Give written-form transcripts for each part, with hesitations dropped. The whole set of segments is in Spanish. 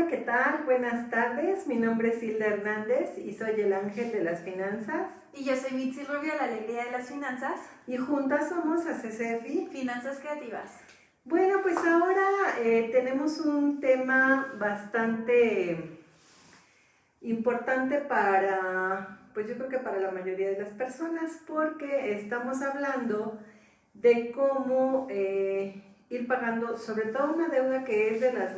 Hola, ¿qué tal? Buenas tardes. Mi nombre es Hilda Hernández y soy el ángel de las finanzas. Y yo soy Mitzi Rubio, la alegría de las finanzas. Y juntas somos ACCFI. Finanzas creativas. Bueno, pues ahora tenemos un tema bastante importante pues yo creo que para la mayoría de las personas, porque estamos hablando de cómo ir pagando, sobre todo una deuda que es de las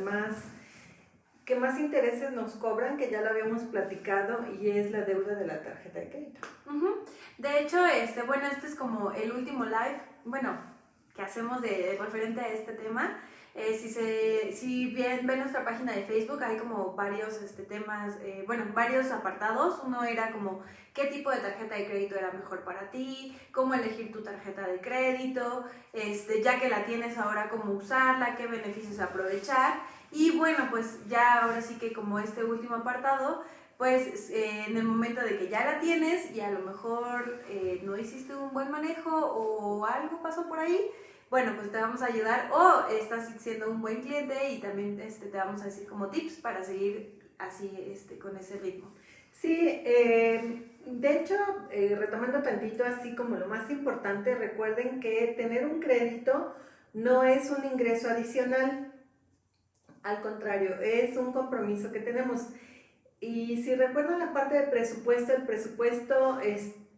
que más intereses nos cobran, que ya lo habíamos platicado, y es la deuda de la tarjeta de crédito. De hecho, bueno, este es como el último live, bueno, que hacemos de referente a este tema. Si bien ven nuestra página de Facebook, hay como varios temas, varios apartados. Uno era como qué tipo de tarjeta de crédito era mejor para ti, cómo elegir tu tarjeta de crédito, ya que la tienes ahora, cómo usarla, qué beneficios aprovechar. Y bueno, pues ya ahora sí que como este último apartado, pues en el momento de que ya la tienes y a lo mejor no hiciste un buen manejo o algo pasó por ahí, bueno, pues te vamos a ayudar, o estás siendo un buen cliente y también te vamos a decir como tips para seguir así con ese ritmo. Sí, de hecho, retomando tantito así como lo más importante, recuerden que tener un crédito no es un ingreso adicional, al contrario, es un compromiso que tenemos. Y si recuerdan la parte del presupuesto,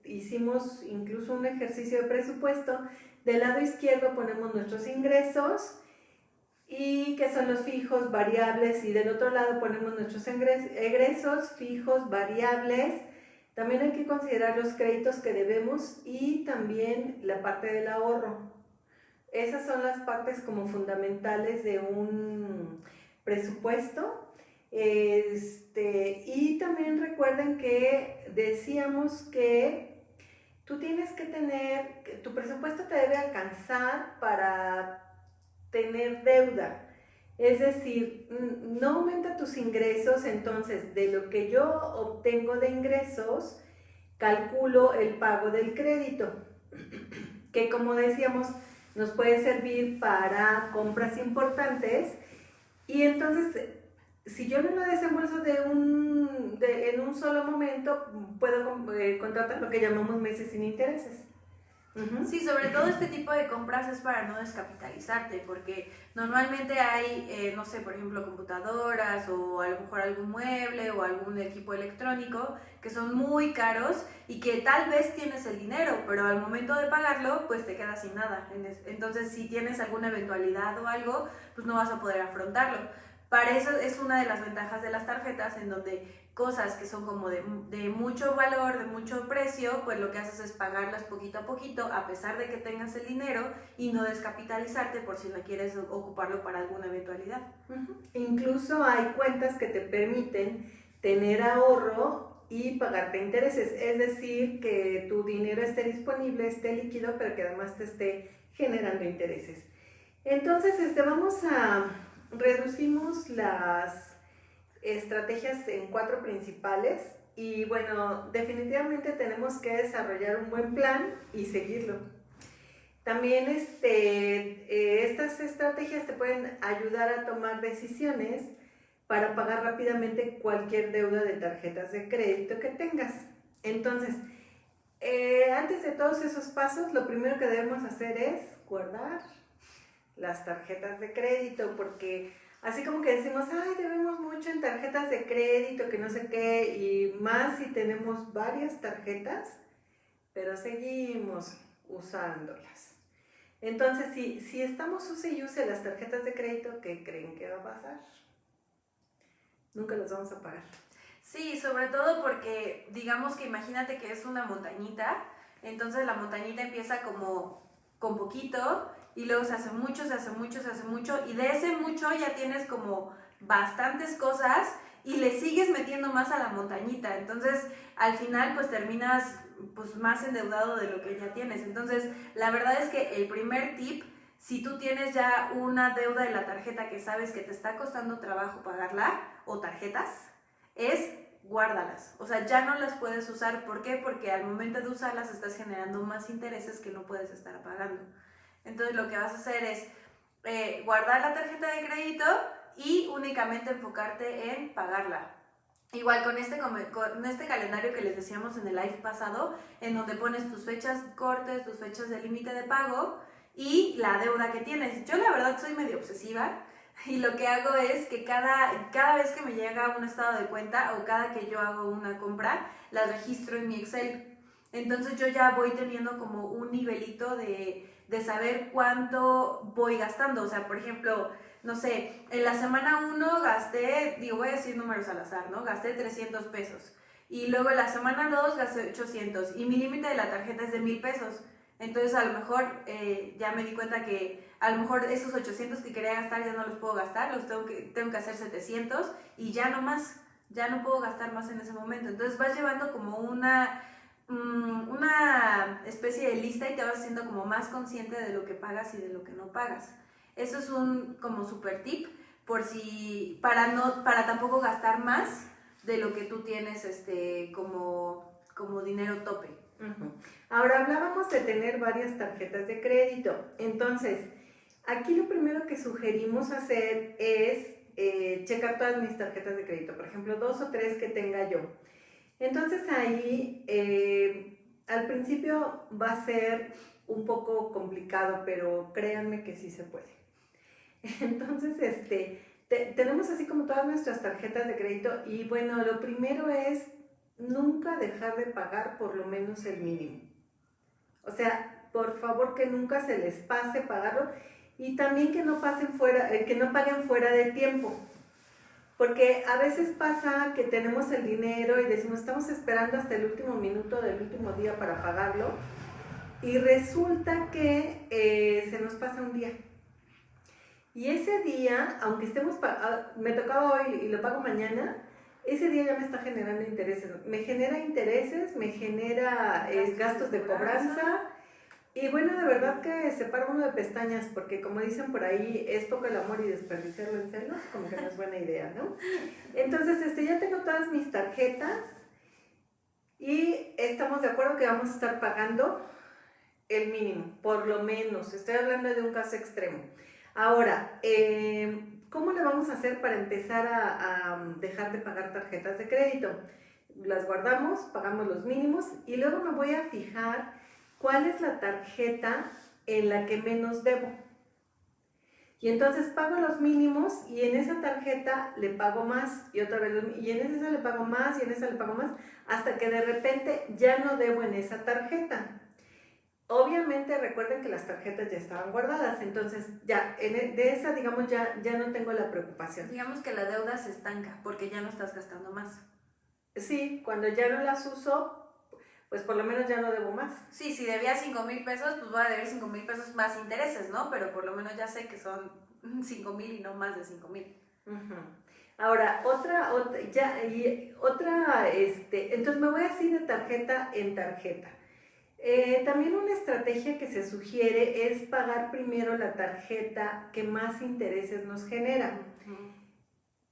hicimos incluso un ejercicio de presupuesto. Del lado izquierdo ponemos nuestros ingresos, y que son los fijos, variables, y del otro lado ponemos nuestros egresos, fijos, variables. También hay que considerar los créditos que debemos y también la parte del ahorro. Esas son las partes como fundamentales de un presupuesto. Y también recuerden que decíamos que tú tienes que tu presupuesto te debe alcanzar para tener deuda. Es decir, no aumenta tus ingresos, entonces de lo que yo obtengo de ingresos, calculo el pago del crédito, que como decíamos, nos puede servir para compras importantes. Y entonces, si yo no lo desembolso en un solo momento, puedo contratar lo que llamamos meses sin intereses. Sí, sobre todo este tipo de compras es para no descapitalizarte, porque normalmente hay, no sé, por ejemplo, computadoras o a lo mejor algún mueble o algún equipo electrónico que son muy caros y que tal vez tienes el dinero, pero al momento de pagarlo, pues te quedas sin nada. Entonces, si tienes alguna eventualidad o algo, pues no vas a poder afrontarlo. Para eso es una de las ventajas de las tarjetas, en donde cosas que son como de mucho valor, de mucho precio, pues lo que haces es pagarlas poquito a poquito, a pesar de que tengas el dinero, y no descapitalizarte por si la quieres ocuparlo para alguna eventualidad. Incluso hay cuentas que te permiten tener ahorro y pagarte intereses, es decir, que tu dinero esté disponible, esté líquido, pero que además te esté generando intereses. Entonces, reducimos las estrategias en 4 principales, y bueno, definitivamente tenemos que desarrollar un buen plan y seguirlo. También estas estrategias te pueden ayudar a tomar decisiones para pagar rápidamente cualquier deuda de tarjetas de crédito que tengas. Entonces, antes de todos esos pasos, lo primero que debemos hacer es guardar las tarjetas de crédito, porque así como que decimos, ay, debemos mucho en tarjetas de crédito, que no sé qué, y más si tenemos varias tarjetas, pero seguimos usándolas. Entonces, si estamos use y use las tarjetas de crédito, ¿qué creen que va a pasar? Nunca las vamos a pagar. Sí, sobre todo porque digamos que imagínate que es una montañita, entonces la montañita empieza como con poquito y luego se hace mucho, se hace mucho, se hace mucho, y de ese mucho ya tienes como bastantes cosas y le sigues metiendo más a la montañita, entonces al final pues terminas pues más endeudado de lo que ya tienes. Entonces la verdad es que el primer tip, si tú tienes ya una deuda de la tarjeta que sabes que te está costando trabajo pagarla, o tarjetas, es guárdalas. O sea, ya no las puedes usar. ¿Por qué? Porque al momento de usarlas estás generando más intereses que no puedes estar pagando. Entonces lo que vas a hacer es guardar la tarjeta de crédito y únicamente enfocarte en pagarla. Igual con este calendario que les decíamos en el live pasado, en donde pones tus fechas cortes, tus fechas de límite de pago y la deuda que tienes. Yo la verdad soy medio obsesiva y lo que hago es que cada vez que me llega un estado de cuenta o cada que yo hago una compra, las registro en mi Excel. Entonces yo ya voy teniendo como un nivelito de saber cuánto voy gastando. O sea, por ejemplo, no sé, en la semana 1 gasté, voy a decir números al azar, ¿no? Gasté 300 pesos. Y luego en la semana 2 gasté 800. Y mi límite de la tarjeta es de 1000 pesos. Entonces a lo mejor ya me di cuenta que a lo mejor esos 800 que quería gastar ya no los puedo gastar, tengo que hacer 700 y ya no más, ya no puedo gastar más en ese momento. Entonces vas llevando como una especie de lista y te vas haciendo como más consciente de lo que pagas y de lo que no pagas. Eso es un como super tip para tampoco gastar más de lo que tú tienes como dinero tope. Uh-huh. Ahora hablábamos de tener varias tarjetas de crédito. Entonces, aquí lo primero que sugerimos hacer es checar todas mis tarjetas de crédito, por ejemplo, 2 o 3 que tenga yo. Entonces ahí al principio va a ser un poco complicado, pero créanme que sí se puede. Entonces tenemos así como todas nuestras tarjetas de crédito y bueno, lo primero es nunca dejar de pagar por lo menos el mínimo. O sea, por favor que nunca se les pase pagarlo y también que no paguen fuera de tiempo. Porque a veces pasa que tenemos el dinero y decimos, estamos esperando hasta el último minuto del último día para pagarlo y resulta que se nos pasa un día. Y ese día, aunque me tocaba hoy y lo pago mañana, ese día ya me está generando intereses. Me genera intereses, me genera gastos de cobranza. Y bueno, de verdad que se para uno de pestañas, porque como dicen por ahí, es poco el amor y desperdiciarlo en celos, como que no es buena idea, ¿no? Entonces, ya tengo todas mis tarjetas y estamos de acuerdo que vamos a estar pagando el mínimo, por lo menos. Estoy hablando de un caso extremo. Ahora, ¿cómo le vamos a hacer para empezar a dejar de pagar tarjetas de crédito? Las guardamos, pagamos los mínimos y luego me voy a fijar cuál es la tarjeta en la que menos debo. Y entonces pago los mínimos y en esa tarjeta le pago más y otra vez y en esa le pago más y en esa le pago más hasta que de repente ya no debo en esa tarjeta. Obviamente recuerden que las tarjetas ya estaban guardadas, entonces ya de esa digamos ya no tengo la preocupación. Digamos que la deuda se estanca porque ya no estás gastando más. Sí, cuando ya no las uso, pues por lo menos ya no debo más. Sí, si debía 5,000 pesos, pues voy a deber 5,000 pesos más intereses, ¿no? Pero por lo menos ya sé que son 5,000 y no más de 5,000. Uh-huh. Ahora, entonces me voy así de tarjeta en tarjeta. También una estrategia que se sugiere es pagar primero la tarjeta que más intereses nos genera. Uh-huh.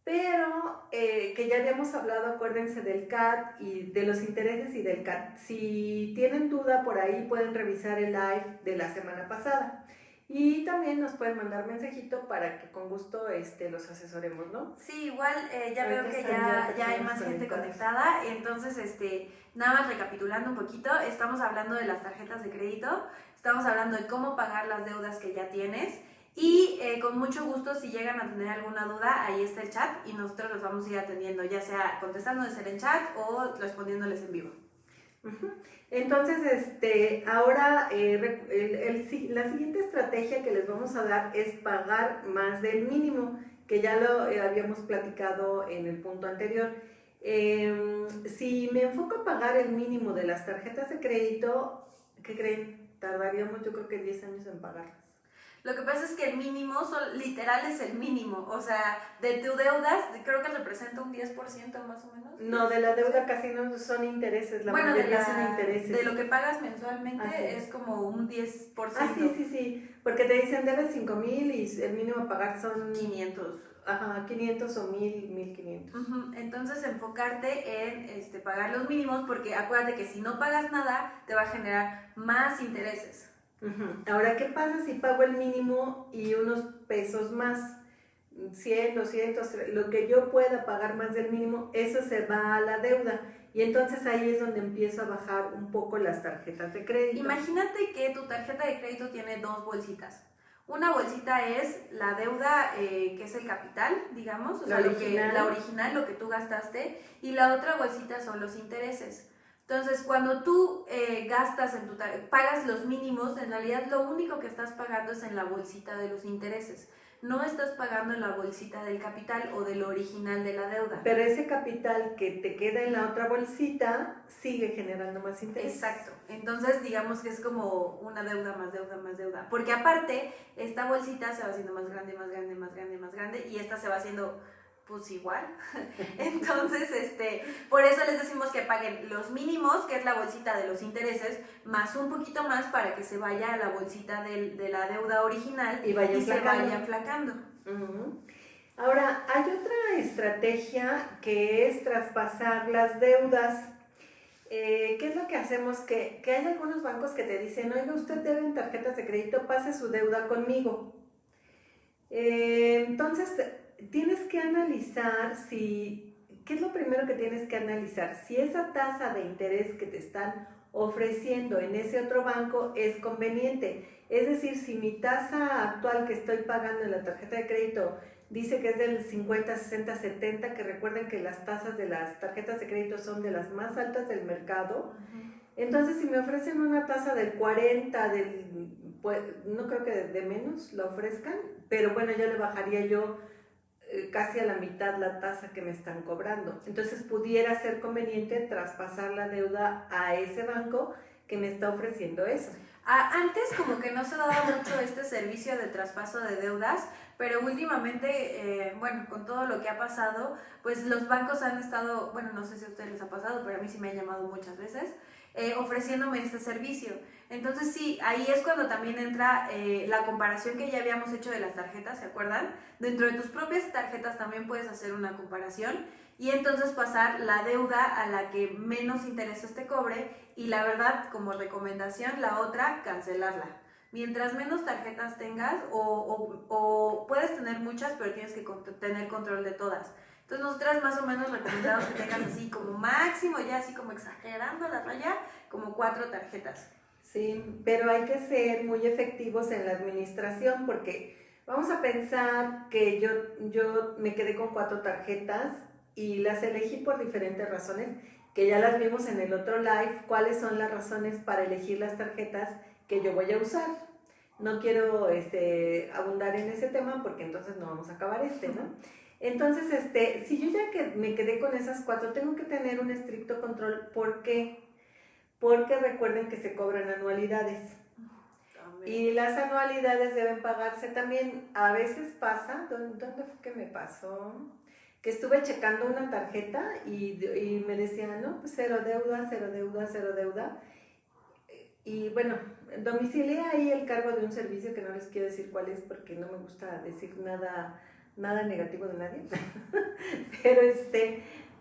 Pero que ya habíamos hablado, acuérdense del CAT y de los intereses y del CAT. Si tienen duda por ahí pueden revisar el live de la semana pasada. Y también nos pueden mandar mensajito para que con gusto los asesoremos, ¿no? Sí, igual ya veo que ya hay más gente conectada. Entonces, nada más recapitulando un poquito, estamos hablando de las tarjetas de crédito, estamos hablando de cómo pagar las deudas que ya tienes. Y con mucho gusto, si llegan a tener alguna duda, ahí está el chat y nosotros los vamos a ir atendiendo, ya sea contestándoles en el chat o respondiéndoles en vivo. Uh-huh. Entonces, ahora la siguiente estrategia que les vamos a dar es pagar más del mínimo, que ya lo habíamos platicado en el punto anterior. Si me enfoco a pagar el mínimo de las tarjetas de crédito, ¿qué creen? Tardaríamos yo creo que 10 años en pagarlas. Lo que pasa es que el mínimo, literal, es el mínimo. O sea, de tu deudas, creo que representa un 10% más o menos. No, de la deuda casi no son intereses. Mayoría son intereses. De lo que pagas mensualmente es como un 10%. Ah, sí. Porque te dicen debes 5,000 y el mínimo a pagar son 500. Ajá, 500 o 1,500. Uh-huh. Entonces, enfocarte en pagar los mínimos, porque acuérdate que si no pagas nada, te va a generar más intereses. Uh-huh. Ahora, ¿qué pasa si pago el mínimo y unos pesos más? 100, 200, lo que yo pueda pagar más del mínimo, eso se va a la deuda. Y entonces ahí es donde empiezo a bajar un poco las tarjetas de crédito. Imagínate que tu tarjeta de crédito tiene dos bolsitas. Una bolsita es la deuda, que es el capital, digamos, o sea, la original, lo que tú gastaste, y la otra bolsita son los intereses. Entonces, cuando tú gastas pagas los mínimos, en realidad lo único que estás pagando es en la bolsita de los intereses. No estás pagando en la bolsita del capital o de lo original de la deuda. Pero ese capital que te queda en la otra bolsita sigue generando más interés. Exacto. Entonces, digamos que es como una deuda más deuda más deuda. Porque aparte, esta bolsita se va haciendo más grande, más grande, más grande, más grande, y esta se va haciendo pues igual. Entonces, por eso les decimos que paguen los mínimos, que es la bolsita de los intereses, más un poquito más para que se vaya a la bolsita de la deuda original y se vaya aplacando. Ahora, hay otra estrategia que es traspasar las deudas. ¿Qué es lo que hacemos? Que hay algunos bancos que te dicen, oiga, usted debe en tarjetas de crédito, pase su deuda conmigo. Entonces, tienes que analizar ¿qué es lo primero que tienes que analizar? Si esa tasa de interés que te están ofreciendo en ese otro banco es conveniente. Es decir, si mi tasa actual que estoy pagando en la tarjeta de crédito dice que es del 50, 60, 70, que recuerden que las tasas de las tarjetas de crédito son de las más altas del mercado. Entonces, si me ofrecen una tasa del 40, pues, no creo que de menos la ofrezcan, pero bueno, ya le bajaría yo casi a la mitad la tasa que me están cobrando. Entonces pudiera ser conveniente traspasar la deuda a ese banco que me está ofreciendo eso. Antes como que no se daba mucho este servicio de traspaso de deudas, pero últimamente, bueno, con todo lo que ha pasado, pues los bancos han estado, bueno, no sé si a ustedes les ha pasado, pero a mí sí me han llamado muchas veces, ofreciéndome este servicio. Entonces sí, ahí es cuando también entra la comparación que ya habíamos hecho de las tarjetas, ¿se acuerdan? Dentro de tus propias tarjetas también puedes hacer una comparación y entonces pasar la deuda a la que menos intereses te cobre y la verdad, como recomendación, la otra, cancelarla. Mientras menos tarjetas tengas o puedes tener muchas, pero tienes que tener control de todas. Entonces nosotras más o menos recomendamos que tengas así como máximo, ya así como exagerando la raya, como 4 tarjetas. Sí, pero hay que ser muy efectivos en la administración porque vamos a pensar que yo me quedé con 4 tarjetas y las elegí por diferentes razones, que ya las vimos en el otro live, cuáles son las razones para elegir las tarjetas que yo voy a usar. No quiero abundar en ese tema porque entonces no vamos a acabar ¿no? Entonces, si yo ya que me quedé con esas 4, tengo que tener un estricto control. ¿Por qué? Porque recuerden que se cobran anualidades. Y las anualidades deben pagarse también. A veces pasa, ¿dónde fue que me pasó? Que estuve checando una tarjeta y me decían, no, pues cero deuda, cero deuda, cero deuda. Y bueno, domicilié ahí el cargo de un servicio que no les quiero decir cuál es porque no me gusta decir nada negativo de nadie. Pero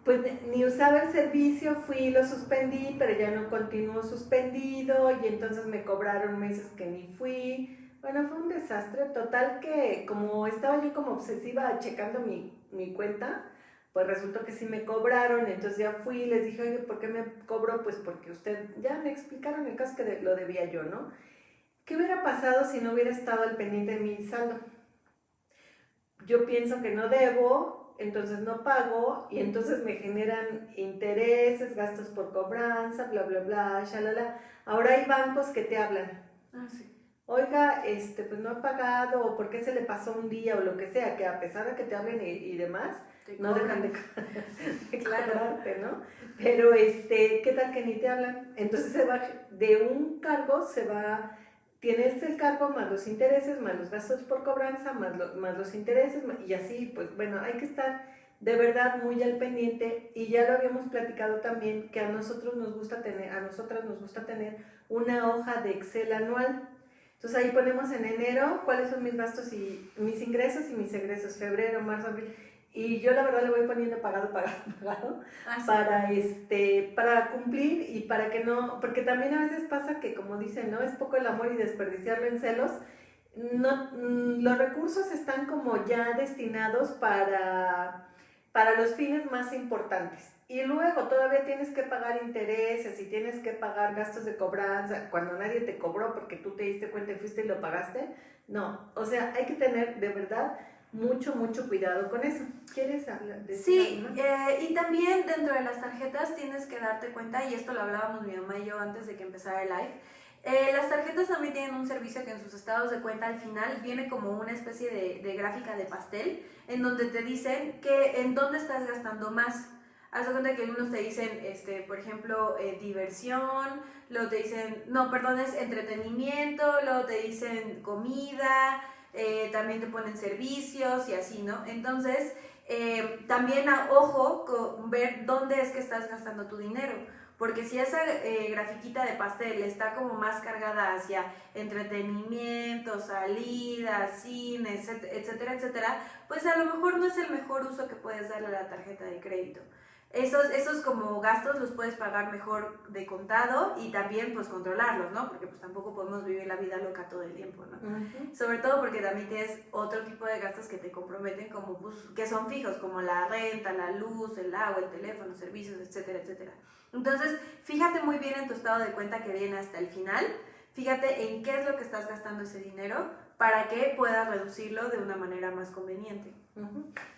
pues ni usaba el servicio, fui, lo suspendí, pero ya no continuó suspendido y entonces me cobraron meses que ni fui. Bueno, fue un desastre total que como estaba yo como obsesiva checando mi cuenta, pues resultó que sí me cobraron, entonces ya fui y les dije, oye, ¿por qué me cobró? Pues porque usted, ya me explicaron el caso que lo debía yo, ¿no? ¿Qué hubiera pasado si no hubiera estado al pendiente de mi saldo? Yo pienso que no debo, entonces no pago y entonces me generan intereses, gastos por cobranza, bla, bla, bla, shalala. Ahora hay bancos que te hablan. Sí. Oiga, pues no he pagado, o por qué se le pasó un día, o lo que sea, que a pesar de que te hablen y demás, no dejan de cobrarte, ¿no? Pero, ¿qué tal que ni te hablan? Entonces se va, de un cargo tienes el cargo más los intereses, más los gastos por cobranza, más los intereses, y así, pues bueno, hay que estar de verdad muy al pendiente, y ya lo habíamos platicado también, que a nosotras nos gusta tener una hoja de Excel anual. Entonces ahí ponemos en enero cuáles son mis gastos y mis ingresos y mis egresos, febrero, marzo, abril. Y yo la verdad le voy poniendo pagado para cumplir y para que no, porque también a veces pasa que como dicen, ¿no? Es poco el amor y desperdiciarlo en celos. no, los recursos están como ya destinados para los fines más importantes. Y luego todavía tienes que pagar intereses y tienes que pagar gastos de cobranza cuando nadie te cobró porque tú te diste cuenta y fuiste y lo pagaste. No, o sea, hay que tener de verdad mucho, mucho cuidado con eso. ¿Quieres hablar de eso? Sí, y también dentro de las tarjetas tienes que darte cuenta, y esto lo hablábamos mi mamá y yo antes de que empezara el live, las tarjetas también tienen un servicio que en sus estados de cuenta al final viene como una especie de gráfica de pastel en donde te dicen que en dónde estás gastando más. Haz de cuenta que algunos te dicen, por ejemplo, diversión, luego te dicen, no, perdón, es entretenimiento, luego te dicen comida, también te ponen servicios y así, ¿no? Entonces, también ojo con ver dónde es que estás gastando tu dinero, porque si esa grafiquita de pastel está como más cargada hacia entretenimiento, salidas, cines, etcétera, etcétera, pues a lo mejor no es el mejor uso que puedes darle a la tarjeta de crédito. Esos como gastos los puedes pagar mejor de contado y también pues controlarlos, ¿no? Porque pues tampoco podemos vivir la vida loca todo el tiempo, ¿no? Sobre todo porque también tienes otro tipo de gastos que te comprometen como pues, que son fijos, como la renta, la luz, el agua, el teléfono, servicios, etcétera, etcétera. Entonces, fíjate muy bien en tu estado de cuenta que viene hasta el final, fíjate en qué es lo que estás gastando ese dinero para que puedas reducirlo de una manera más conveniente.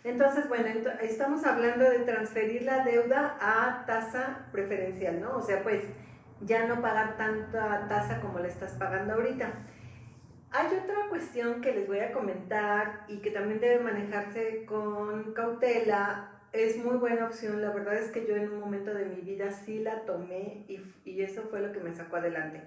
Entonces, bueno, estamos hablando de transferir la deuda a tasa preferencial, ¿no? O sea, pues ya no pagar tanta tasa como la estás pagando ahorita. Hay otra cuestión que les voy a comentar y que también debe manejarse con cautela. Es muy buena opción, la verdad es que yo en un momento de mi vida sí la tomé y eso fue lo que me sacó adelante.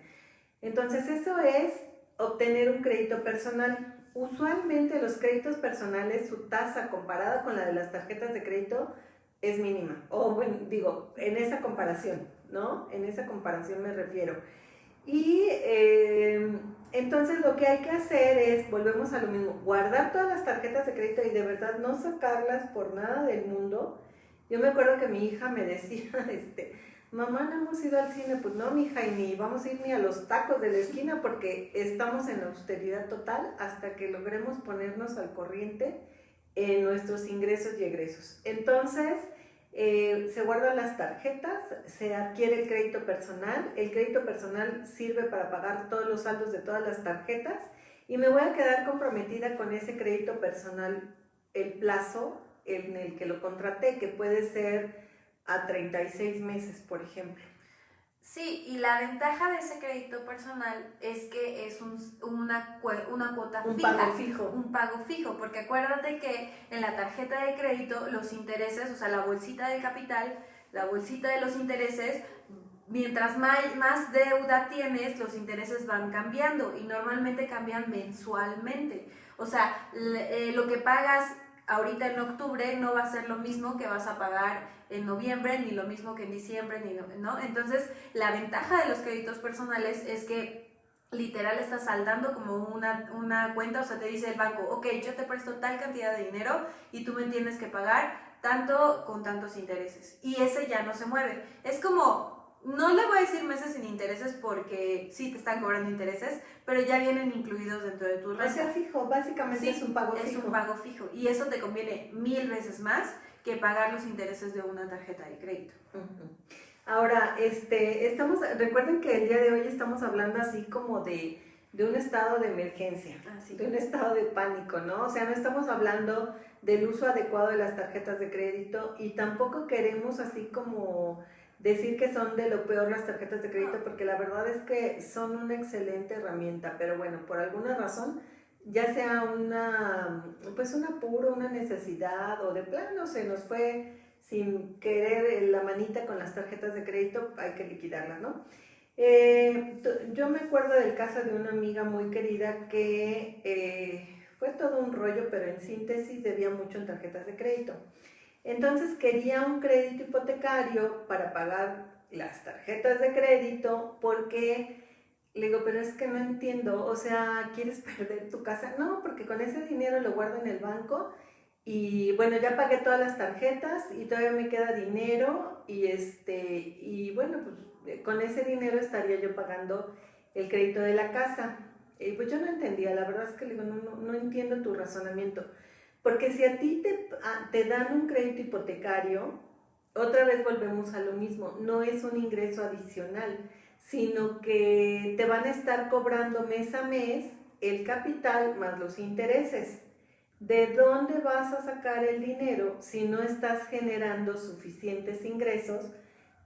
Entonces, eso es obtener un crédito personal. Usualmente los créditos personales, su tasa comparada con la de las tarjetas de crédito es mínima. O bueno, digo, en esa comparación, ¿no? En esa comparación me refiero. Y entonces lo que hay que hacer es, volvemos a lo mismo, guardar todas las tarjetas de crédito y de verdad no sacarlas por nada del mundo. Yo me acuerdo que mi hija me decía, mamá, no hemos ido al cine. Pues no, mija, y ni vamos a ir ni a los tacos de la esquina porque estamos en austeridad total hasta que logremos ponernos al corriente en nuestros ingresos y egresos. Entonces, se guardan las tarjetas, se adquiere el crédito personal. El crédito personal sirve para pagar todos los saldos de todas las tarjetas y me voy a quedar comprometida con ese crédito personal el plazo en el que lo contraté, que puede ser a 36 meses, por ejemplo. Sí, y la ventaja de ese crédito personal es que es una cuota un fija. Pago fijo. Un pago fijo, porque acuérdate que en la tarjeta de crédito los intereses, o sea, la bolsita del capital, la bolsita de los intereses, mientras más deuda tienes, los intereses van cambiando y normalmente cambian mensualmente. O sea, lo que pagas ahorita en octubre no va a ser lo mismo que vas a pagar en noviembre, ni lo mismo que en diciembre, ¿no? Entonces, la ventaja de los créditos personales es que literal estás saldando como una cuenta, o sea, te dice el banco, ok, yo te presto tal cantidad de dinero y tú me tienes que pagar tanto con tantos intereses. Y ese ya no se mueve. Es como, no le voy a decir meses sin intereses porque sí te están cobrando intereses, pero ya vienen incluidos dentro de tu renta. O sea, fijo, básicamente sí, es un pago fijo. Es un pago fijo y eso te conviene 1000 veces más que pagar los intereses de una tarjeta de crédito. Ahora, recuerden que el día de hoy estamos hablando así como de un estado de emergencia, de un estado de pánico, ¿no? O sea, no estamos hablando del uso adecuado de las tarjetas de crédito y tampoco queremos así como decir que son de lo peor las tarjetas de crédito, porque la verdad es que son una excelente herramienta, pero bueno, por alguna razón, ya sea un apuro, una necesidad o de plano se nos fue sin querer la manita con las tarjetas de crédito, hay que liquidarlas, ¿no? Yo me acuerdo del caso de una amiga muy querida que fue todo un rollo, pero en síntesis debía mucho en tarjetas de crédito. Entonces quería un crédito hipotecario para pagar las tarjetas de crédito porque le digo, pero es que no entiendo, o sea, ¿quieres perder tu casa? No, porque con ese dinero lo guardo en el banco y bueno, ya pagué todas las tarjetas y todavía me queda dinero y bueno, pues con ese dinero estaría yo pagando el crédito de la casa. Y pues yo no entendía, la verdad es que le digo, no entiendo tu razonamiento. Porque si a ti te dan un crédito hipotecario, otra vez volvemos a lo mismo, no es un ingreso adicional, sino que te van a estar cobrando mes a mes el capital más los intereses. ¿De dónde vas a sacar el dinero si no estás generando suficientes ingresos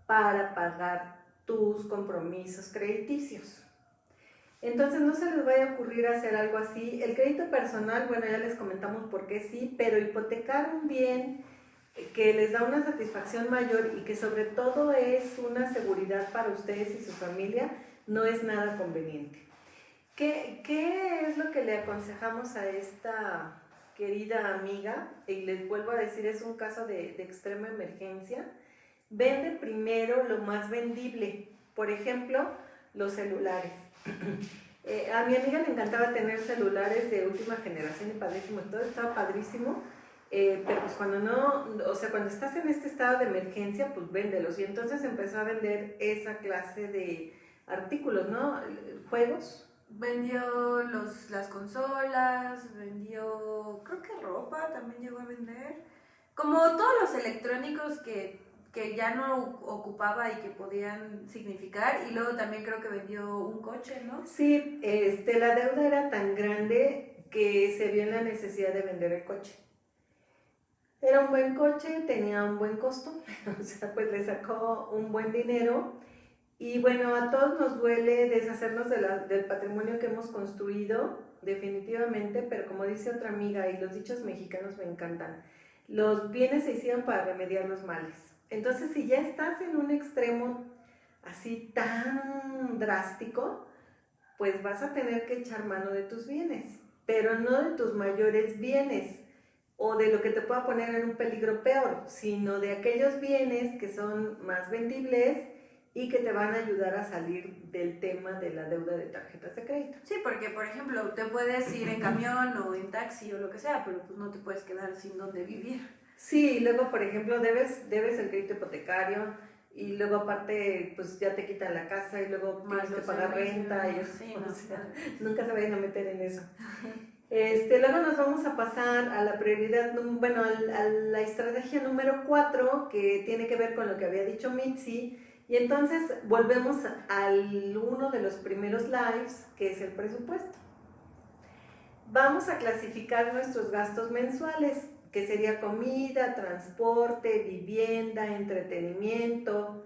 para pagar tus compromisos crediticios? Entonces no se les vaya a ocurrir hacer algo así. El crédito personal, bueno, ya les comentamos por qué sí, pero hipotecar un bien que les da una satisfacción mayor y que sobre todo es una seguridad para ustedes y su familia, no es nada conveniente. ¿Qué es lo que le aconsejamos a esta querida amiga? Y les vuelvo a decir, es un caso de extrema emergencia. Vende primero lo más vendible, por ejemplo, los celulares. A mi amiga le encantaba tener celulares de última generación y padrísimo, todo estaba padrísimo, pero pues cuando no, o sea, cuando estás en este estado de emergencia, pues véndelos. Y entonces empezó a vender esa clase de artículos, ¿no? Juegos. Vendió las consolas, vendió, creo que ropa también llegó a vender. Como todos los electrónicos que ya no ocupaba y que podían significar. Y luego también creo que vendió un coche, ¿no? Sí, la deuda era tan grande que se vio en la necesidad de vender el coche. Era un buen coche, tenía un buen costo, o sea, pues le sacó un buen dinero. Y bueno, a todos nos duele deshacernos del patrimonio que hemos construido, definitivamente, pero como dice otra amiga, y los dichos mexicanos me encantan, los bienes se hicieron para remediar los males. Entonces, si ya estás en un extremo así tan drástico, pues vas a tener que echar mano de tus bienes, pero no de tus mayores bienes o de lo que te pueda poner en un peligro peor, sino de aquellos bienes que son más vendibles y que te van a ayudar a salir del tema de la deuda de tarjetas de crédito. Sí, porque por ejemplo te puedes ir en camión o en taxi o lo que sea, pero pues no te puedes quedar sin dónde vivir. Sí, y luego por ejemplo debes el crédito hipotecario y luego aparte pues ya te quitan la casa y luego tienes que pagar renta y sí, o no, sea, nunca se vayan a meter en eso. Luego nos vamos a pasar a la prioridad, bueno, a la estrategia número 4, que tiene que ver con lo que había dicho Mitzi, y entonces volvemos al uno de los primeros lives, que es el presupuesto. Vamos a clasificar nuestros gastos mensuales, que sería comida, transporte, vivienda, entretenimiento.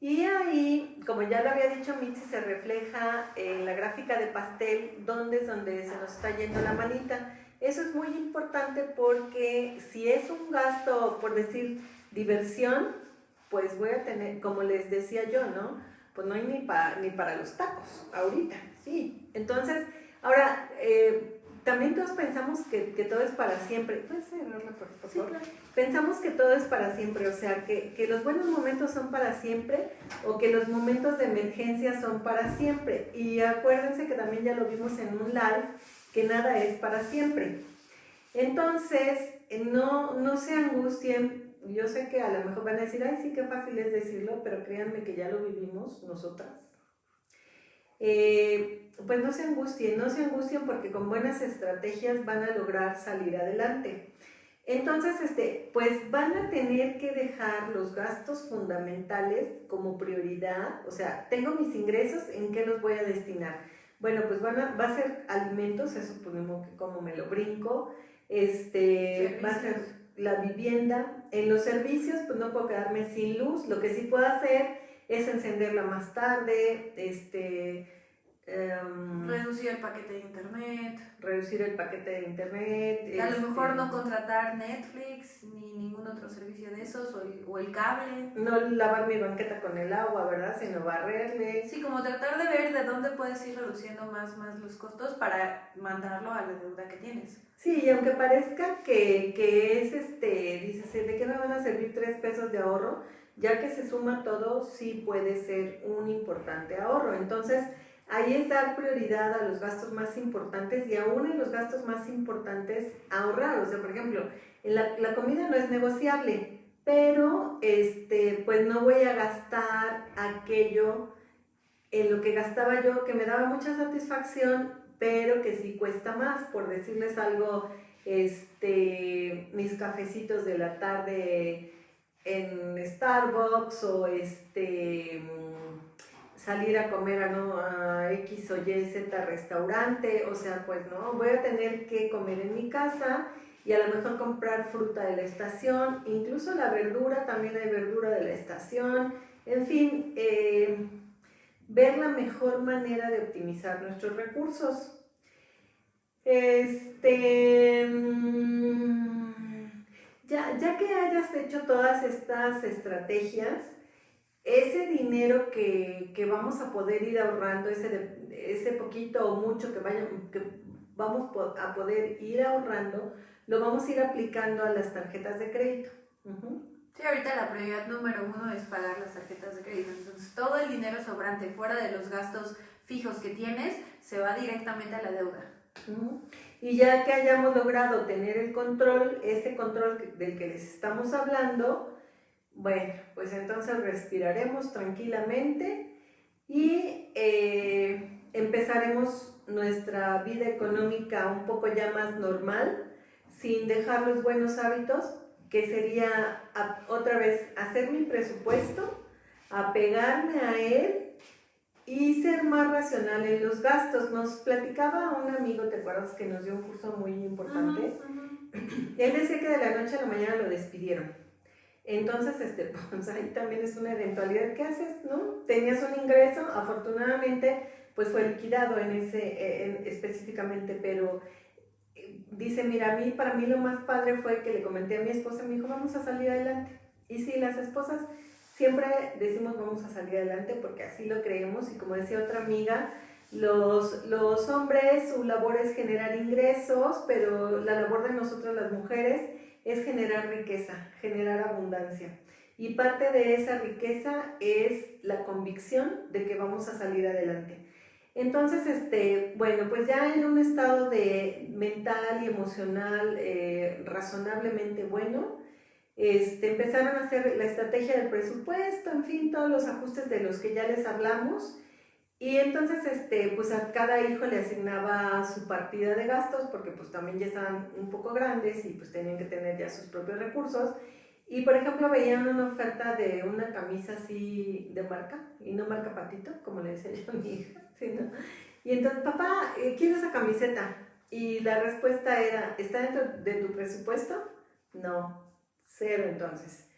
Y ahí, como ya lo había dicho Mitzi, se refleja en la gráfica de pastel, donde es donde se nos está yendo la manita. Eso es muy importante porque si es un gasto, por decir, diversión, pues voy a tener, como les decía yo, ¿no? Pues no hay ni para los tacos, ahorita, sí. Entonces, ahora, también todos pensamos que todo es para siempre. ¿Puedes cerrarla, por favor? Sí, claro. Pensamos que todo es para siempre, o sea, que los buenos momentos son para siempre o que los momentos de emergencia son para siempre. Y acuérdense que también ya lo vimos en un live, que nada es para siempre. Entonces, no se angustien. Yo sé que a lo mejor van a decir, ay, sí, qué fácil es decirlo, pero créanme que ya lo vivimos nosotras. Pues no se angustien porque con buenas estrategias van a lograr salir adelante. Entonces, pues van a tener que dejar los gastos fundamentales como prioridad, o sea, tengo mis ingresos, ¿en qué los voy a destinar? Bueno, pues va a ser alimentos, eso ponemos que como me lo brinco, va a ser la vivienda, en los servicios, pues no puedo quedarme sin luz, lo que sí puedo hacer es encenderla más tarde, reducir el paquete de internet. Reducir el paquete de internet. A lo mejor no contratar Netflix ni ningún otro servicio de esos o el cable. No lavar mi banqueta con el agua, ¿verdad? Sino barrerle. Sí, como tratar de ver de dónde puedes ir reduciendo más los costos para mandarlo a la deuda que tienes. Sí, y aunque parezca que es, dices, ¿de qué me van a servir 3 pesos de ahorro? Ya que se suma todo, sí puede ser un importante ahorro. Entonces, ahí es dar prioridad a los gastos más importantes y aún en los gastos más importantes ahorrar. O sea, por ejemplo, la comida no es negociable, pero pues no voy a gastar aquello en lo que gastaba yo, que me daba mucha satisfacción, pero que sí cuesta más, por decirles algo, mis cafecitos de la tarde en Starbucks o salir a comer a X o Y, Z restaurante, o sea, pues no, voy a tener que comer en mi casa y a lo mejor comprar fruta de la estación, incluso la verdura, también hay verdura de la estación, en fin, ver la mejor manera de optimizar nuestros recursos. Ya que hayas hecho todas estas estrategias, ese dinero que vamos a poder ir ahorrando, ese poquito o mucho que vamos a poder ir ahorrando, lo vamos a ir aplicando a las tarjetas de crédito. Sí, ahorita la prioridad número 1 es pagar las tarjetas de crédito. Entonces, todo el dinero sobrante fuera de los gastos fijos que tienes se va directamente a la deuda. Y ya que hayamos logrado tener el control, ese control del que les estamos hablando, bueno, pues entonces respiraremos tranquilamente y empezaremos nuestra vida económica un poco ya más normal, sin dejar los buenos hábitos, que sería otra vez hacer mi presupuesto, apegarme a él y ser más racional en los gastos. Nos platicaba un amigo, ¿te acuerdas que nos dio un curso muy importante? Él decía que de la noche a la mañana lo despidieron. Entonces, pues ahí también es una eventualidad. ¿Qué haces, no? Tenías un ingreso, afortunadamente, pues fue liquidado específicamente, pero dice, mira, para mí lo más padre fue que le comenté a mi esposa, me dijo, vamos a salir adelante. Y sí, las esposas siempre decimos vamos a salir adelante porque así lo creemos, y como decía otra amiga, los hombres, su labor es generar ingresos, pero la labor de nosotros las mujeres es generar riqueza, generar abundancia. Y parte de esa riqueza es la convicción de que vamos a salir adelante. Entonces, bueno, pues ya en un estado de mental y emocional razonablemente bueno, empezaron a hacer la estrategia del presupuesto, en fin, todos los ajustes de los que ya les hablamos. Y entonces, pues a cada hijo le asignaba su partida de gastos, porque pues también ya estaban un poco grandes y pues tenían que tener ya sus propios recursos. Y por ejemplo veían una oferta de una camisa así de marca, y no marca patito, como le decía yo a mi hija, ¿sí, no? Y entonces, papá, quiero esa camiseta. Y la respuesta era, ¿está dentro de tu presupuesto? No, cero entonces.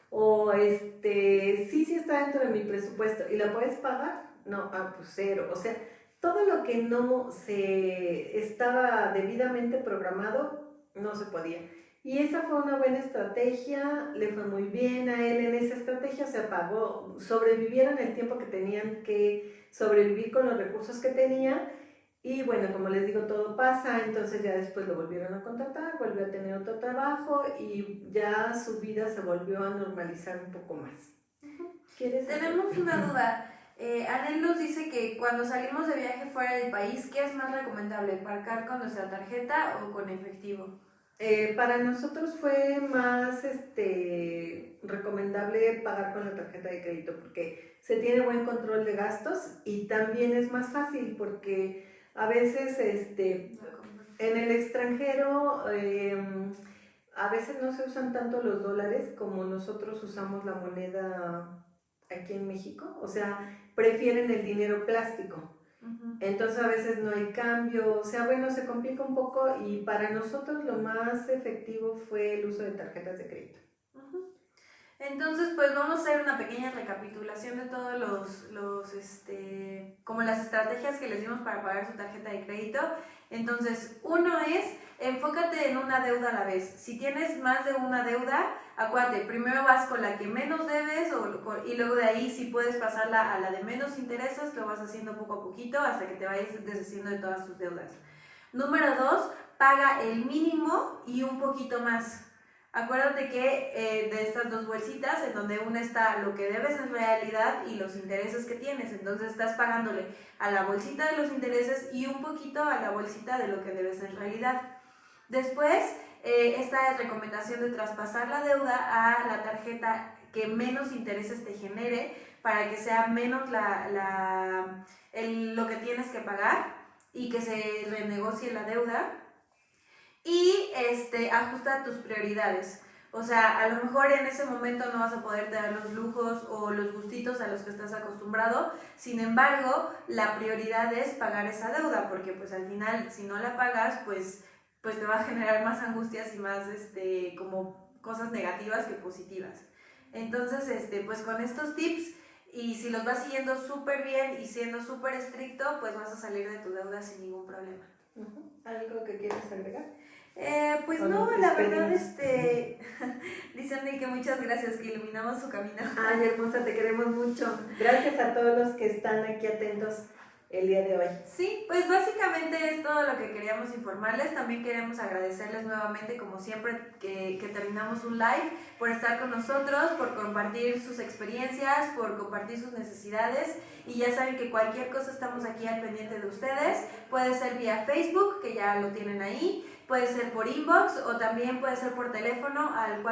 O sí está dentro de mi presupuesto. ¿Y la puedes pagar? No, pues cero. O sea, todo lo que no se estaba debidamente programado, no se podía. Y esa fue una buena estrategia, le fue muy bien a él en esa estrategia, se pagó, sobrevivieron el tiempo que tenían que sobrevivir con los recursos que tenía. Y bueno, como les digo, todo pasa, entonces ya después lo volvieron a contratar, volvió a tener otro trabajo y ya su vida se volvió a normalizar un poco más. Tenemos una duda. Anel nos dice que cuando salimos de viaje fuera del país, ¿qué es más recomendable? ¿Pagar con nuestra tarjeta o con efectivo? Para nosotros fue más recomendable pagar con la tarjeta de crédito porque se tiene buen control de gastos y también es más fácil porque a veces en el extranjero a veces no se usan tanto los dólares como nosotros usamos la moneda aquí en México, o sea, prefieren el dinero plástico. Entonces a veces no hay cambio, o sea, bueno, se complica un poco y para nosotros lo más efectivo fue el uso de tarjetas de crédito. Entonces, pues vamos a hacer una pequeña recapitulación de todos como las estrategias que les dimos para pagar su tarjeta de crédito. Entonces, uno es, enfócate en una deuda a la vez. Si tienes más de una deuda, acuérdate, primero vas con la que menos debes y luego de ahí, si puedes pasarla a la de menos intereses, lo vas haciendo poco a poquito hasta que te vayas deshaciendo de todas tus deudas. Número 2, paga el mínimo y un poquito más. Acuérdate que de estas dos bolsitas, en donde una está lo que debes en realidad y los intereses que tienes, entonces estás pagándole a la bolsita de los intereses y un poquito a la bolsita de lo que debes en realidad. Después, esta recomendación de traspasar la deuda a la tarjeta que menos intereses te genere, para que sea menos lo que tienes que pagar y que se renegocie la deuda. Y ajusta tus prioridades. O sea, a lo mejor en ese momento no vas a poder dar los lujos o los gustitos a los que estás acostumbrado. Sin embargo, la prioridad es pagar esa deuda, porque pues al final, si no la pagas, pues te va a generar más angustias y más como cosas negativas que positivas. Entonces, pues con estos tips, y si los vas siguiendo súper bien y siendo súper estricto, pues vas a salir de tu deuda sin ningún problema. ¿Algo que quieras agregar? Pues no, la verdad, dicen que muchas gracias, que iluminamos su camino. Ay, hermosa, te queremos mucho. Gracias a todos los que están aquí atentos el día de hoy. Sí, pues básicamente es todo lo que queríamos informarles. También queremos agradecerles nuevamente, como siempre, que terminamos un live, por estar con nosotros, por compartir sus experiencias, por compartir sus necesidades. Y ya saben que cualquier cosa estamos aquí al pendiente de ustedes. Puede ser vía Facebook, que ya lo tienen ahí, puede ser por inbox o también puede ser por teléfono al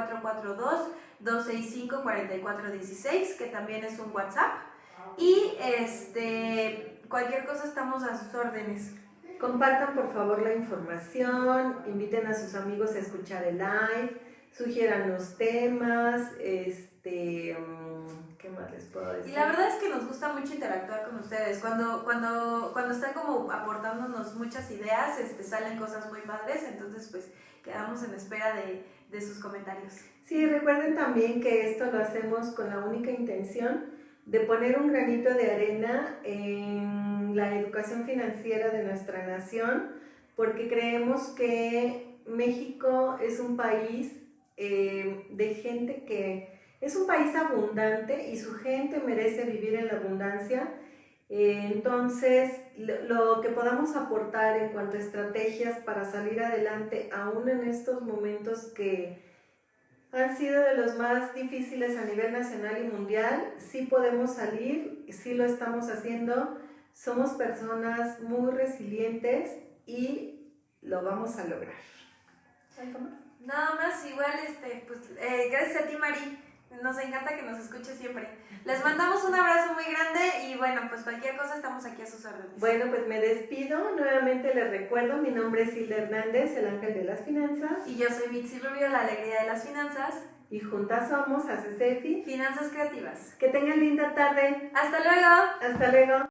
442-265-4416, que también es un WhatsApp. Y cualquier cosa estamos a sus órdenes. Compartan por favor la información, inviten a sus amigos a escuchar el live, sugieran los temas, ¿qué más les puedo decir? Y la verdad es que nos gusta mucho interactuar con ustedes. Cuando están como aportándonos muchas ideas, salen cosas muy padres, entonces pues quedamos en espera de sus comentarios. Sí, recuerden también que esto lo hacemos con la única intención de poner un granito de arena en la educación financiera de nuestra nación, porque creemos que México es un país de gente que es un país abundante y su gente merece vivir en la abundancia. Entonces, lo que podamos aportar en cuanto a estrategias para salir adelante, aún en estos momentos que han sido de los más difíciles a nivel nacional y mundial, sí podemos salir, sí lo estamos haciendo, somos personas muy resilientes y lo vamos a lograr. ¿Algo más? Nada más, igual, gracias a ti, Mari, nos encanta que nos escuches siempre. Les mandamos un abrazo muy grande y bueno, pues cualquier cosa estamos aquí a sus órdenes. Bueno, pues me despido, nuevamente les recuerdo, mi nombre es Hilda Hernández, el ángel de las finanzas. Y yo soy Mitzi Rubio, la alegría de las finanzas. Y juntas somos ACCEFI Finanzas Creativas. Que tengan linda tarde. ¡Hasta luego! Hasta luego.